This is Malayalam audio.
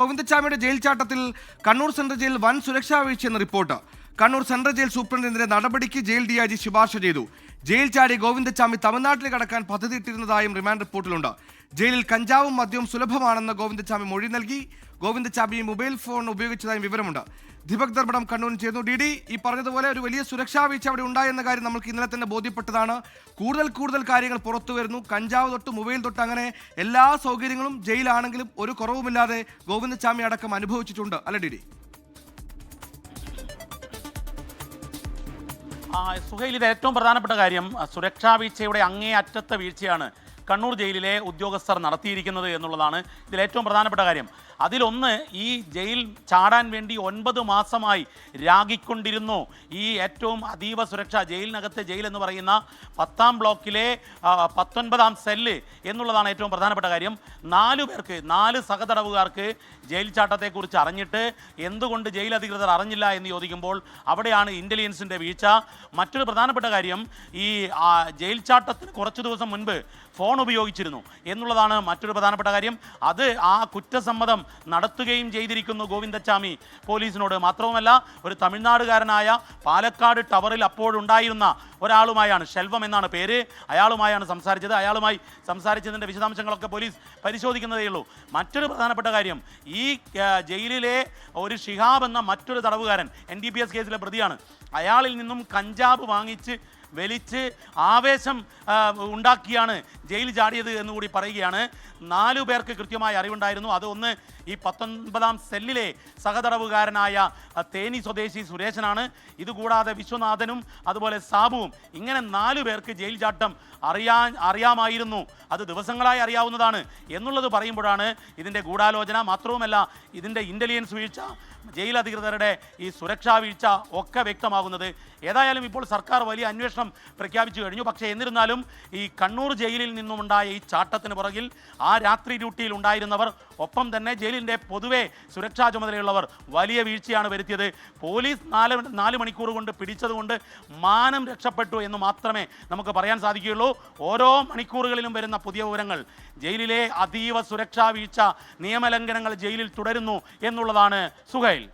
ഗോവിന്ദച്ചാമിയുടെ ജയിൽ ചാട്ടത്തിൽ കണ്ണൂർ സെൻട്രൽ ജയിൽ വൻ സുരക്ഷാ വീഴ്ചയെന്ന് റിപ്പോർട്ട്. കണ്ണൂർ സെൻട്രൽ ജയിൽ സൂപ്രണ്ടിനെതിരെ നടപടിക്ക് ജയിൽ DIG ശുപാർശ ചെയ്തു. ജയിൽ ചാടി ഗോവിന്ദച്ചാമി തമിഴ്നാട്ടിലേക്ക് കടക്കാൻ പദ്ധതിയിട്ടിരുന്നതായും റിമാൻഡ് റിപ്പോർട്ടിലുണ്ട്. ജയിലിൽ കഞ്ചാവും മദ്യവും സുലഭമാണെന്ന് ഗോവിന്ദച്ചാമി മൊഴി നൽകി. ഗോവിന്ദച്ചാമി മൊബൈൽ ഫോൺ ഉപയോഗിച്ചതായും വിവരമുണ്ട്. ദീപക് ദർബടം കണ്ണൂരിൽ ചേർന്നു. DD, ഈ പറഞ്ഞതുപോലെ ഒരു വലിയ സുരക്ഷാ വീഴ്ച അവിടെ ഉണ്ടായെന്ന കാര്യം നമുക്ക് ഇന്നലെ തന്നെ ബോധ്യപ്പെട്ടതാണ്. കൂടുതൽ കാര്യങ്ങൾ പുറത്തു വരുന്നു. കഞ്ചാവ് തൊട്ട് മൊബൈൽ തൊട്ട് അങ്ങനെ എല്ലാ സൗകര്യങ്ങളും ജയിലാണെങ്കിലും ഒരു കുറവുമില്ലാതെ ഗോവിന്ദച്ചാമി അടക്കം അനുഭവിച്ചിട്ടുണ്ട് അല്ലെ DD? സുഹൈൽ, ഇത് ഏറ്റവും പ്രധാനപ്പെട്ട കാര്യം സുരക്ഷാ വീഴ്ചയുടെ അങ്ങേ അറ്റത്തെ വീഴ്ചയാണ് കണ്ണൂർ ജയിലിലെ ഉദ്യോഗസ്ഥർ നടത്തിയിരിക്കുന്നത് എന്നുള്ളതാണ് ഇതിൽ ഏറ്റവും പ്രധാനപ്പെട്ട കാര്യം. അതിലൊന്ന്, ഈ ജയിൽ ചാടാൻ വേണ്ടി 9 മാസമായി രാഗിക്കൊണ്ടിരുന്നു ഈ ഏറ്റവും അതീവ സുരക്ഷ ജയിലിനകത്തെ ജയിൽ എന്ന് പറയുന്ന 10ാം ബ്ലോക്കിലെ 19ാം സെല്ല് എന്നുള്ളതാണ് ഏറ്റവും പ്രധാനപ്പെട്ട കാര്യം. 4 സഹതടവുകാർക്ക് ജയിൽ ചാട്ടത്തെക്കുറിച്ച് അറിഞ്ഞിട്ട് എന്തുകൊണ്ട് ജയിൽ അധികൃതർ അറിഞ്ഞില്ല എന്ന് ചോദിക്കുമ്പോൾ അവിടെയാണ് ഇൻ്റലിജൻസിൻ്റെ വീഴ്ച. മറ്റൊരു പ്രധാനപ്പെട്ട കാര്യം, ഈ ജയിൽ ചാട്ടത്തിന് കുറച്ച് ദിവസം മുൻപ് ഫോൺ ഉപയോഗിച്ചിരുന്നു എന്നുള്ളതാണ് മറ്റൊരു പ്രധാനപ്പെട്ട കാര്യം. അത് ആ കുറ്റസമ്മതം നടത്തുകയും ചെയ്തിരിക്കുന്നു ഗോവിന്ദച്ചാമി പോലീസിനോട്. മാത്രവുമല്ല, ഒരു തമിഴ്നാടുകാരനായ പാലക്കാട് ടവറിൽ അപ്പോഴുണ്ടായിരുന്ന ഒരാളുമായാണ്, ഷെൽവം എന്നാണ് പേര്, അയാളുമായാണ് സംസാരിച്ചത്. അയാളുമായി സംസാരിച്ചതിൻ്റെ വിശദാംശങ്ങളൊക്കെ പോലീസ് പരിശോധിക്കുന്നതേ ഉള്ളൂ. മറ്റൊരു പ്രധാനപ്പെട്ട കാര്യം, ഈ ജയിലിലെ ഒരു ഷിഹാബ് എന്ന മറ്റൊരു തടവുകാരൻ NDPS കേസിലെ പ്രതിയാണ്. അയാളിൽ നിന്നും കഞ്ചാവ് വാങ്ങിച്ച് വലിച്ച് ആവേശം ഉണ്ടാക്കിയാണ് ജയിൽ ചാടിയത് എന്നുകൂടി പറയുകയാണ്. 4 പേർക്ക് കൃത്യമായി അറിവുണ്ടായിരുന്നു. അതൊന്ന് ഈ 19ാം സെല്ലിലെ സഹതടവുകാരനായ തേനി സ്വദേശി സുരേശനാണ്. ഇതുകൂടാതെ വിശ്വനാഥനും അതുപോലെ സാബുവും, ഇങ്ങനെ 4 പേർക്ക് ജയിൽ ചാട്ടം അറിയാമായിരുന്നു. അത് ദിവസങ്ങളായി അറിയാവുന്നതാണ് എന്നുള്ളത് പറയുമ്പോഴാണ് ഇതിൻ്റെ ഗൂഢാലോചന, മാത്രവുമല്ല ഇതിൻ്റെ ഇൻ്റലിജൻസ് വീഴ്ച, ജയിൽ അധികൃതരുടെ ഈ സുരക്ഷാ വീഴ്ച ഒക്കെ വ്യക്തമാകുന്നത്. ഏതായാലും ഇപ്പോൾ സർക്കാർ വലിയ അന്വേഷണം പ്രഖ്യാപിച്ചു കഴിഞ്ഞു. പക്ഷേ എന്നിരുന്നാലും ഈ കണ്ണൂർ ജയിലിൽ നിന്നുമുണ്ടായ ഈ ചാട്ടത്തിന് പുറകിൽ ആ രാത്രി ഡ്യൂട്ടിയിൽ ഉണ്ടായിരുന്നവർ, ഒപ്പം തന്നെ ജയിലിൻ്റെ പൊതുവെ സുരക്ഷാ ചുമതലയുള്ളവർ വലിയ വീഴ്ചയാണ് വരുത്തിയത്. പോലീസ് 4 മണിക്കൂർ കൊണ്ട് പിടിച്ചതുകൊണ്ട് മാനം രക്ഷപ്പെട്ടു എന്ന് മാത്രമേ നമുക്ക് പറയാൻ സാധിക്കുകയുള്ളൂ. ഓരോ മണിക്കൂറുകളിലും വരുന്ന പുതിയ വിവരങ്ങൾ, ജയിലിലെ അതീവ സുരക്ഷാ വീഴ്ച, നിയമലംഘനങ്ങൾ ജയിലിൽ തുടരുന്നു എന്നുള്ളതാണ് സുഹൈൽ.